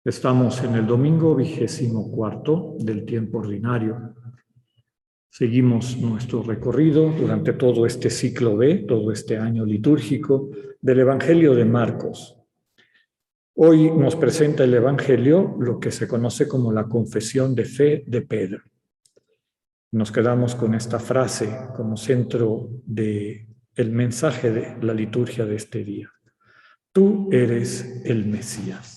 Estamos en el domingo 24 del tiempo ordinario. Seguimos nuestro recorrido durante todo este ciclo B, todo este año litúrgico, del Evangelio de Marcos. Hoy nos presenta el Evangelio lo que se conoce como la confesión de fe de Pedro. Nos quedamos con esta frase como centro del mensaje de la liturgia de este día. Tú eres el Mesías.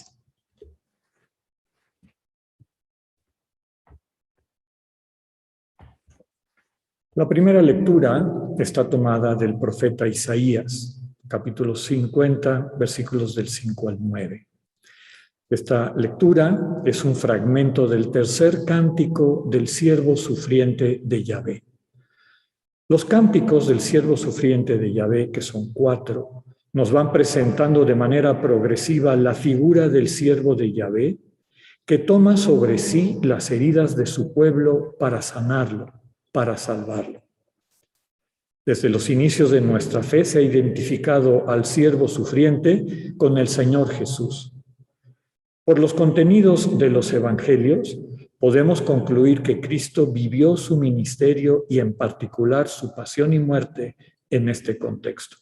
La primera lectura está tomada del profeta Isaías, capítulo 50, versículos del 5 al 9. Esta lectura es un fragmento del tercer cántico del siervo sufriente de Yahvé. Los cánticos del siervo sufriente de Yahvé, que son 4, nos van presentando de manera progresiva la figura del siervo de Yahvé, que toma sobre sí las heridas de su pueblo para sanarlo, para salvarlo. Desde los inicios de nuestra fe se ha identificado al siervo sufriente con el Señor Jesús. Por los contenidos de los evangelios, podemos concluir que Cristo vivió su ministerio y en particular su pasión y muerte en este contexto.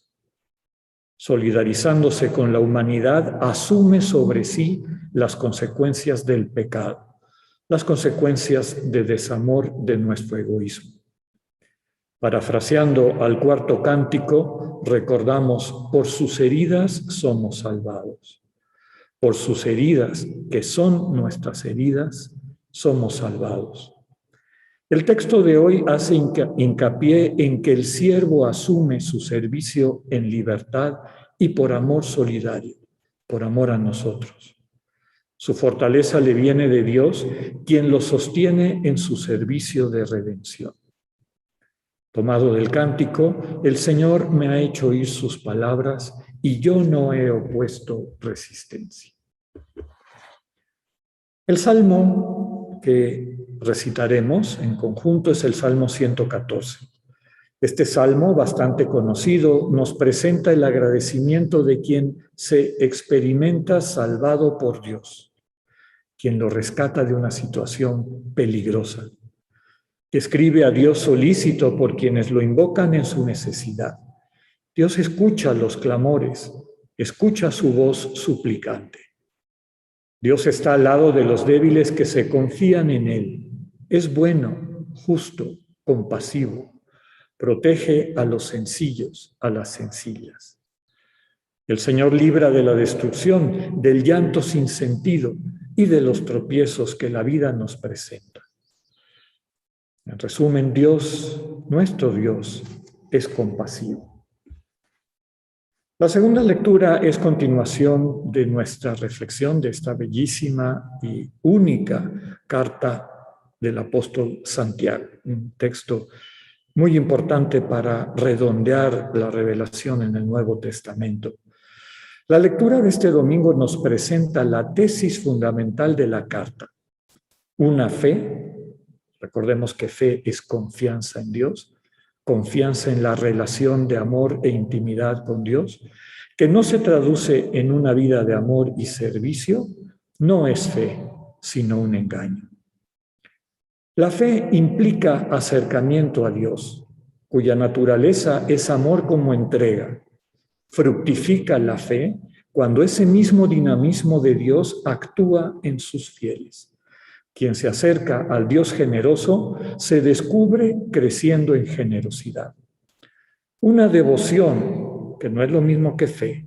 Solidarizándose con la humanidad, asume sobre sí las consecuencias del pecado, las consecuencias de desamor de nuestro egoísmo. Parafraseando al cuarto cántico, recordamos, por sus heridas somos salvados. Por sus heridas, que son nuestras heridas, somos salvados. El texto de hoy hace hincapié en que el siervo asume su servicio en libertad y por amor solidario, por amor a nosotros. Su fortaleza le viene de Dios, quien lo sostiene en su servicio de redención. Tomado del cántico, el Señor me ha hecho oír sus palabras y yo no he opuesto resistencia. El salmo que recitaremos en conjunto es el Salmo 114. Este salmo, bastante conocido, nos presenta el agradecimiento de quien se experimenta salvado por Dios, quien lo rescata de una situación peligrosa, que escribe a Dios solícito por quienes lo invocan en su necesidad. Dios escucha los clamores, escucha su voz suplicante. Dios está al lado de los débiles que se confían en Él. Es bueno, justo, compasivo. Protege a los sencillos, a las sencillas. El Señor libra de la destrucción, del llanto sin sentido y de los tropiezos que la vida nos presenta. En resumen, Dios, nuestro Dios, es compasivo. La segunda lectura es continuación de nuestra reflexión de esta bellísima y única carta del apóstol Santiago, un texto muy importante para redondear la revelación en el Nuevo Testamento. La lectura de este domingo nos presenta la tesis fundamental de la carta, una fe. Recordemos que fe es confianza en Dios, confianza en la relación de amor e intimidad con Dios, que no se traduce en una vida de amor y servicio, no es fe, sino un engaño. La fe implica acercamiento a Dios, cuya naturaleza es amor como entrega. Fructifica la fe cuando ese mismo dinamismo de Dios actúa en sus fieles. Quien se acerca al Dios generoso se descubre creciendo en generosidad. Una devoción, que no es lo mismo que fe,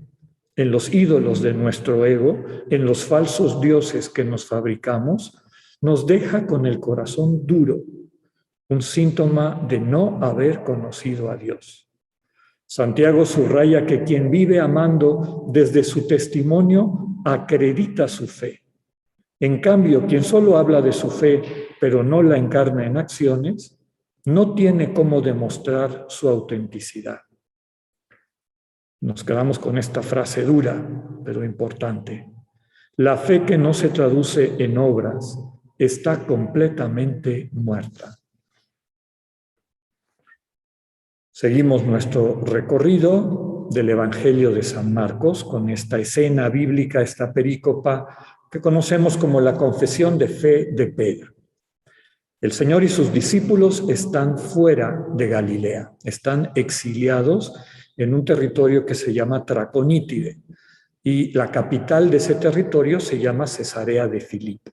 en los ídolos de nuestro ego, en los falsos dioses que nos fabricamos, nos deja con el corazón duro, un síntoma de no haber conocido a Dios. Santiago subraya que quien vive amando desde su testimonio acredita su fe. En cambio, quien solo habla de su fe, pero no la encarna en acciones, no tiene cómo demostrar su autenticidad. Nos quedamos con esta frase dura, pero importante. La fe que no se traduce en obras está completamente muerta. Seguimos nuestro recorrido del Evangelio de San Marcos con esta escena bíblica, esta perícopa que conocemos como la confesión de fe de Pedro. El Señor y sus discípulos están fuera de Galilea, están exiliados en un territorio que se llama Traconítide, y la capital de ese territorio se llama Cesarea de Filipo.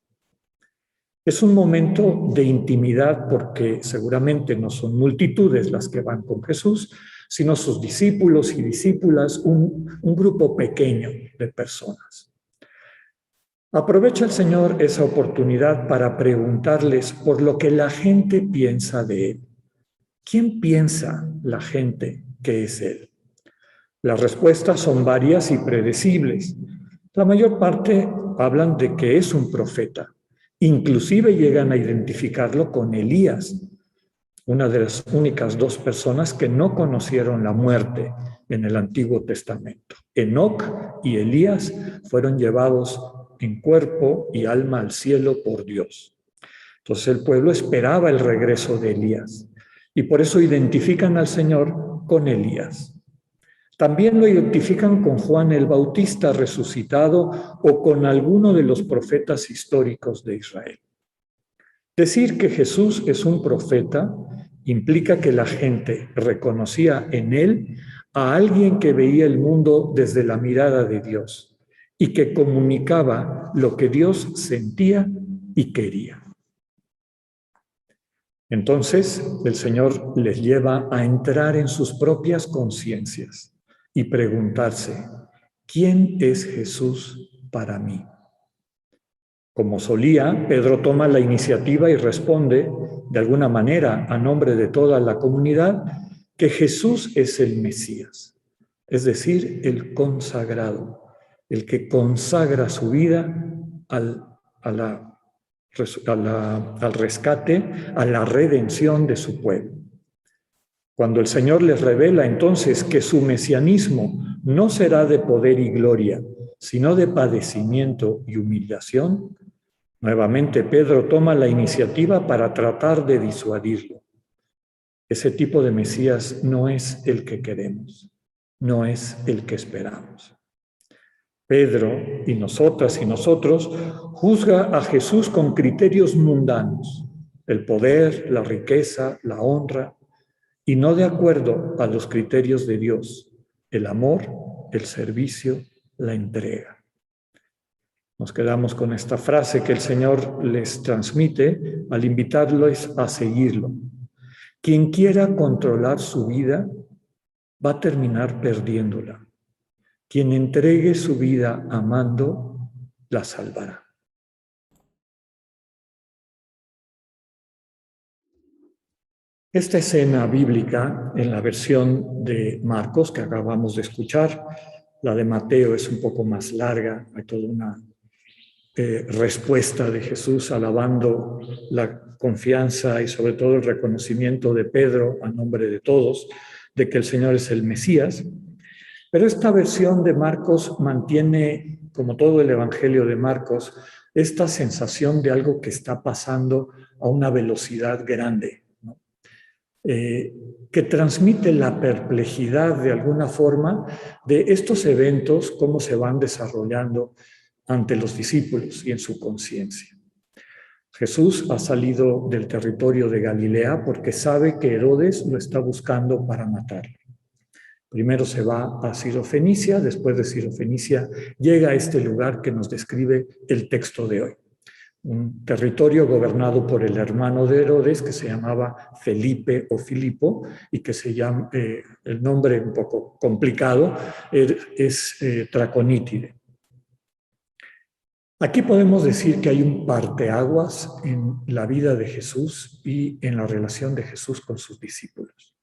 Es un momento de intimidad porque seguramente no son multitudes las que van con Jesús, sino sus discípulos y discípulas, un grupo pequeño de personas. Aprovecha el Señor esa oportunidad para preguntarles por lo que la gente piensa de Él. ¿Quién piensa la gente que es Él? Las respuestas son varias y predecibles. La mayor parte hablan de que es un profeta. Inclusive llegan a identificarlo con Elías, una de las únicas dos personas que no conocieron la muerte en el Antiguo Testamento. Enoc y Elías fueron llevados en cuerpo y alma al cielo por Dios. Entonces el pueblo esperaba el regreso de Elías y por eso identifican al Señor con Elías. También lo identifican con Juan el Bautista resucitado o con alguno de los profetas históricos de Israel. Decir que Jesús es un profeta implica que la gente reconocía en él a alguien que veía el mundo desde la mirada de Dios y que comunicaba lo que Dios sentía y quería. Entonces el Señor les lleva a entrar en sus propias conciencias y preguntarse, ¿quién es Jesús para mí? Como solía, Pedro toma la iniciativa y responde, de alguna manera, a nombre de toda la comunidad, que Jesús es el Mesías, es decir, el consagrado, el que consagra su vida al rescate, a la redención de su pueblo. Cuando el Señor les revela entonces que su mesianismo no será de poder y gloria, sino de padecimiento y humillación, nuevamente Pedro toma la iniciativa para tratar de disuadirlo. Ese tipo de Mesías no es el que queremos, no es el que esperamos. Pedro y nosotras y nosotros juzga a Jesús con criterios mundanos, el poder, la riqueza, la honra, y no de acuerdo a los criterios de Dios, el amor, el servicio, la entrega. Nos quedamos con esta frase que el Señor les transmite al invitarlos a seguirlo. Quien quiera controlar su vida va a terminar perdiéndola. Quien entregue su vida amando, la salvará. Esta escena bíblica, en la versión de Marcos que acabamos de escuchar, la de Mateo es un poco más larga, hay toda una respuesta de Jesús alabando la confianza y sobre todo el reconocimiento de Pedro a nombre de todos de que el Señor es el Mesías. Pero esta versión de Marcos mantiene, como todo el Evangelio de Marcos, esta sensación de algo que está pasando a una velocidad grande, ¿no? Que transmite la perplejidad de alguna forma de estos eventos, cómo se van desarrollando ante los discípulos y en su conciencia. Jesús ha salido del territorio de Galilea porque sabe que Herodes lo está buscando para matarlo. Primero se va a Sirofenicia, después de Sirofenicia llega a este lugar que nos describe el texto de hoy. Un territorio gobernado por el hermano de Herodes que se llamaba Felipe o Filipo y que se llama, el nombre un poco complicado, es Traconítide. Aquí podemos decir que hay un parteaguas en la vida de Jesús y en la relación de Jesús con sus discípulos.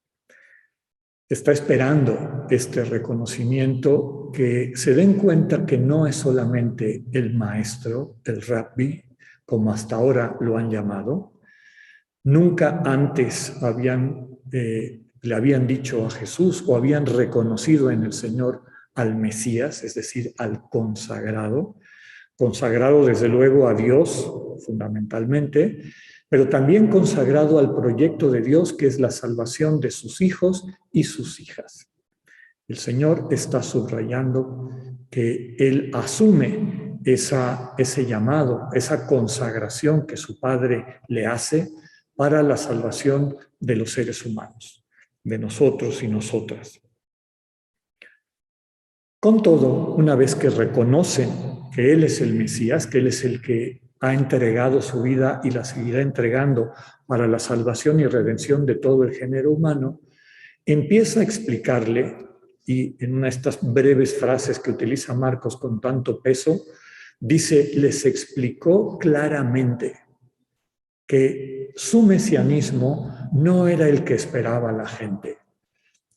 Está esperando este reconocimiento, que se den cuenta que no es solamente el maestro, el rabbi, como hasta ahora lo han llamado. Nunca antes le habían dicho a Jesús o habían reconocido en el Señor al Mesías, es decir, al consagrado desde luego a Dios fundamentalmente, pero también consagrado al proyecto de Dios, que es la salvación de sus hijos y sus hijas. El Señor está subrayando que Él asume ese llamado, esa consagración que su Padre le hace para la salvación de los seres humanos, de nosotros y nosotras. Con todo, una vez que reconocen que Él es el Mesías, que Él es el que ha entregado su vida y la seguirá entregando para la salvación y redención de todo el género humano, empieza a explicarle, y en una de estas breves frases que utiliza Marcos con tanto peso, dice, les explicó claramente que su mesianismo no era el que esperaba la gente.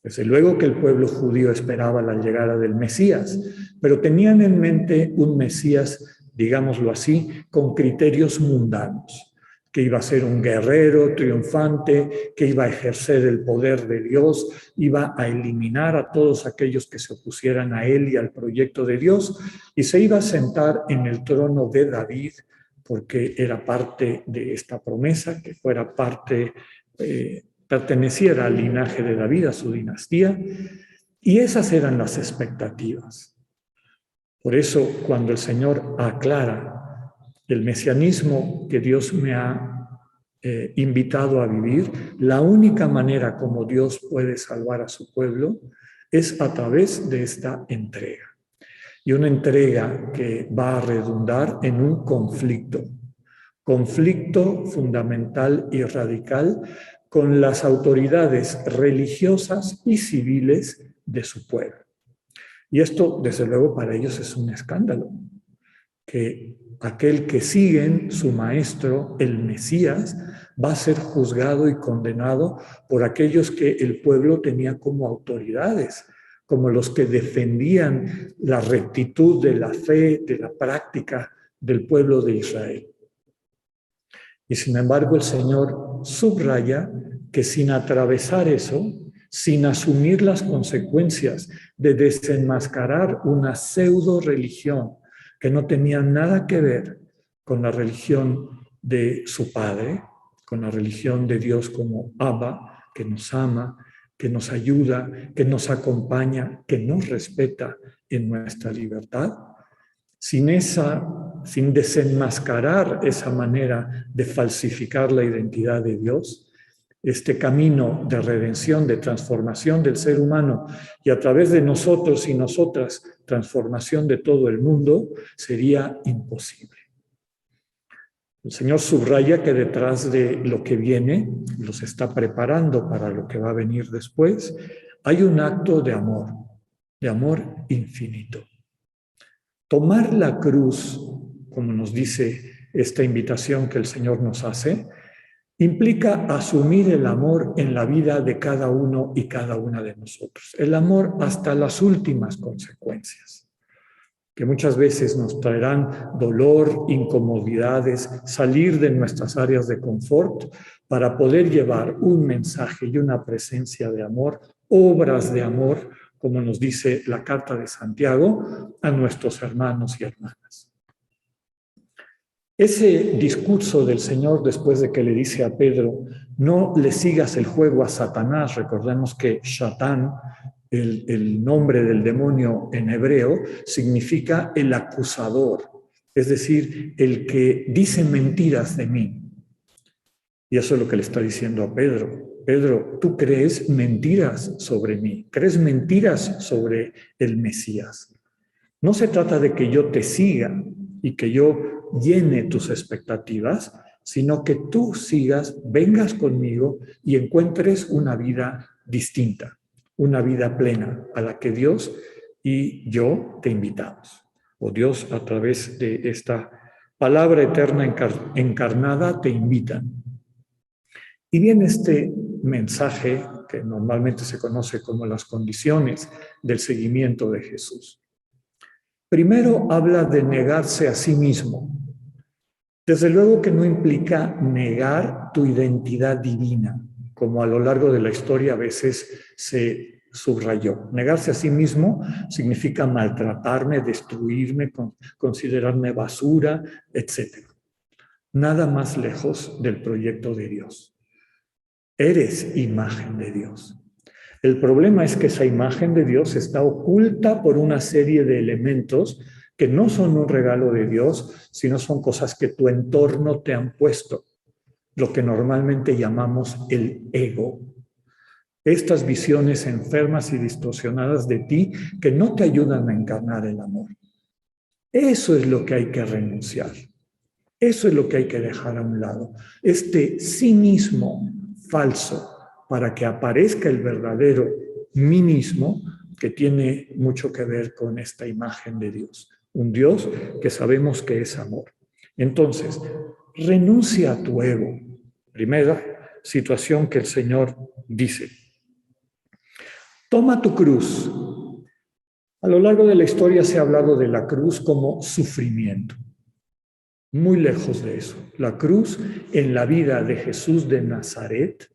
Desde luego que el pueblo judío esperaba la llegada del Mesías, pero tenían en mente un Mesías, digámoslo así, con criterios mundanos, que iba a ser un guerrero triunfante, que iba a ejercer el poder de Dios, iba a eliminar a todos aquellos que se opusieran a él y al proyecto de Dios, y se iba a sentar en el trono de David, porque era parte de esta promesa, que fuera parte perteneciera al linaje de David, a su dinastía, y esas eran las expectativas. Por eso, cuando el Señor aclara el mesianismo que Dios me ha invitado a vivir, la única manera como Dios puede salvar a su pueblo es a través de esta entrega. Y una entrega que va a redundar en un conflicto fundamental y radical con las autoridades religiosas y civiles de su pueblo. Y esto, desde luego, para ellos es un escándalo, que aquel que siguen, su maestro, el Mesías, va a ser juzgado y condenado por aquellos que el pueblo tenía como autoridades, como los que defendían la rectitud de la fe, de la práctica del pueblo de Israel. Y sin embargo el Señor subraya que sin atravesar eso, sin asumir las consecuencias de desenmascarar una pseudo religión que no tenía nada que ver con la religión de su Padre, con la religión de Dios como Abba, que nos ama, que nos ayuda, que nos acompaña, que nos respeta en nuestra libertad, sin desenmascarar esa manera de falsificar la identidad de Dios, este camino de redención, de transformación del ser humano y a través de nosotros y nosotras, transformación de todo el mundo, sería imposible. El Señor subraya que detrás de lo que viene, los está preparando para lo que va a venir después, hay un acto de amor infinito. Tomar la cruz, como nos dice esta invitación que el Señor nos hace, implica asumir el amor en la vida de cada uno y cada una de nosotros. El amor hasta las últimas consecuencias, que muchas veces nos traerán dolor, incomodidades, salir de nuestras áreas de confort para poder llevar un mensaje y una presencia de amor, obras de amor, como nos dice la carta de Santiago, a nuestros hermanos y hermanas. Ese discurso del Señor después de que le dice a Pedro, no le sigas el juego a Satanás, recordemos que Shatán, el nombre del demonio en hebreo, significa el acusador, es decir, el que dice mentiras de mí. Y eso es lo que le está diciendo a Pedro. Pedro, tú crees mentiras sobre mí, crees mentiras sobre el Mesías. No se trata de que yo te siga y que yo llene tus expectativas, sino que tú sigas, vengas conmigo y encuentres una vida distinta, una vida plena a la que Dios y yo te invitamos. O Dios a través de esta palabra eterna encarnada te invitan. Y viene este mensaje que normalmente se conoce como las condiciones del seguimiento de Jesús. Primero habla de negarse a sí mismo. Desde luego que no implica negar tu identidad divina, como a lo largo de la historia a veces se subrayó. Negarse a sí mismo significa maltratarme, destruirme, considerarme basura, etc. Nada más lejos del proyecto de Dios. Eres imagen de Dios. El problema es que esa imagen de Dios está oculta por una serie de elementos que no son un regalo de Dios, sino son cosas que tu entorno te han puesto, lo que normalmente llamamos el ego. Estas visiones enfermas y distorsionadas de ti que no te ayudan a encarnar el amor. Eso es lo que hay que renunciar. Eso es lo que hay que dejar a un lado. Este sí mismo falso, para que aparezca el verdadero mí mismo, que tiene mucho que ver con esta imagen de Dios. Un Dios que sabemos que es amor. Entonces, renuncia a tu ego. Primera situación que el Señor dice. Toma tu cruz. A lo largo de la historia se ha hablado de la cruz como sufrimiento. Muy lejos de eso. La cruz en la vida de Jesús de Nazaret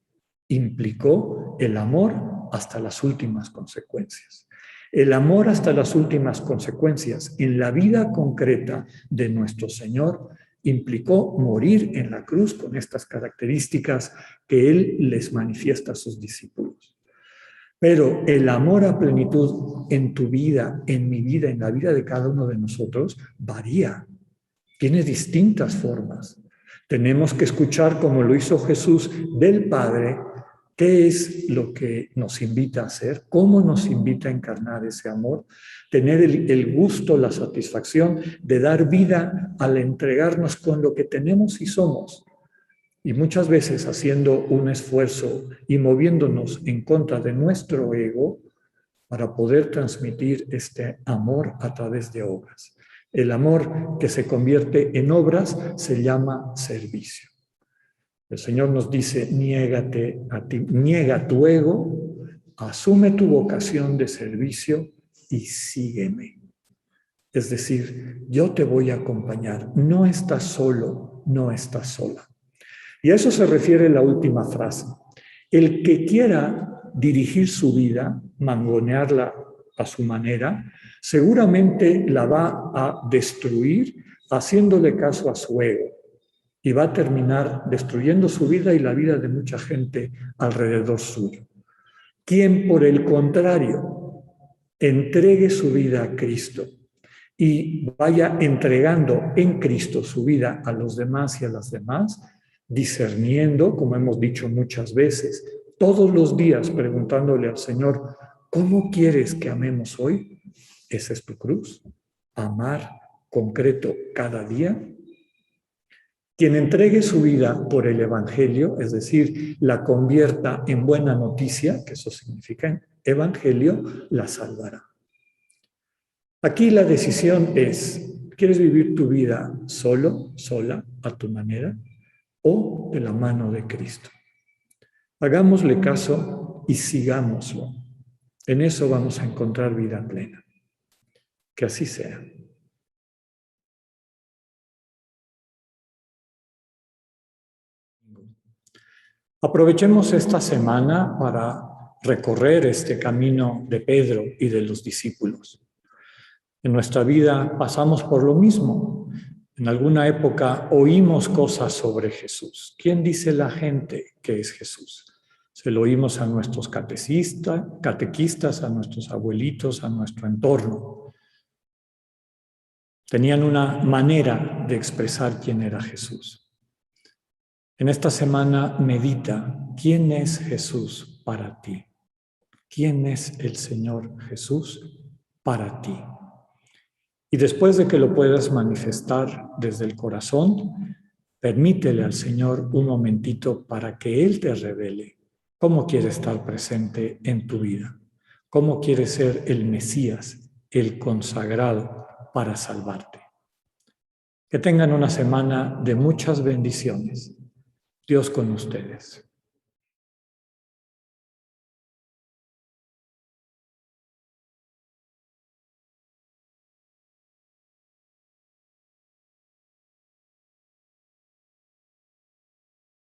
implicó el amor hasta las últimas consecuencias. El amor hasta las últimas consecuencias en la vida concreta de nuestro Señor implicó morir en la cruz con estas características que Él les manifiesta a sus discípulos. Pero el amor a plenitud en tu vida, en mi vida, en la vida de cada uno de nosotros, varía. Tiene distintas formas. Tenemos que escuchar, como lo hizo Jesús, del Padre, qué es lo que nos invita a hacer, cómo nos invita a encarnar ese amor, tener el gusto, la satisfacción de dar vida al entregarnos con lo que tenemos y somos. Y muchas veces haciendo un esfuerzo y moviéndonos en contra de nuestro ego para poder transmitir este amor a través de obras. El amor que se convierte en obras se llama servicio. El Señor nos dice, niégate a ti, niega tu ego, asume tu vocación de servicio y sígueme. Es decir, yo te voy a acompañar. No estás solo, no estás sola. Y a eso se refiere la última frase. El que quiera dirigir su vida, mangonearla a su manera, seguramente la va a destruir haciéndole caso a su ego y va a terminar destruyendo su vida y la vida de mucha gente alrededor suyo. Quien, por el contrario, entregue su vida a Cristo y vaya entregando en Cristo su vida a los demás y a las demás, discerniendo, como hemos dicho muchas veces, todos los días preguntándole al Señor, ¿cómo quieres que amemos hoy? Esa es tu cruz. Amar concreto cada día. Quien entregue su vida por el Evangelio, es decir, la convierta en buena noticia, que eso significa Evangelio, la salvará. Aquí la decisión es, ¿quieres vivir tu vida solo, sola, a tu manera, o de la mano de Cristo? Hagámosle caso y sigámoslo. En eso vamos a encontrar vida plena. Que así sea. Aprovechemos esta semana para recorrer este camino de Pedro y de los discípulos. En nuestra vida pasamos por lo mismo. En alguna época oímos cosas sobre Jesús. ¿Quién dice la gente que es Jesús? Se lo oímos a nuestros catequistas, a nuestros abuelitos, a nuestro entorno. Tenían una manera de expresar quién era Jesús. En esta semana medita, ¿quién es Jesús para ti? ¿Quién es el Señor Jesús para ti? Y después de que lo puedas manifestar desde el corazón, permítele al Señor un momentito para que Él te revele cómo quiere estar presente en tu vida, cómo quiere ser el Mesías, el consagrado para salvarte. Que tengan una semana de muchas bendiciones. Dios con ustedes.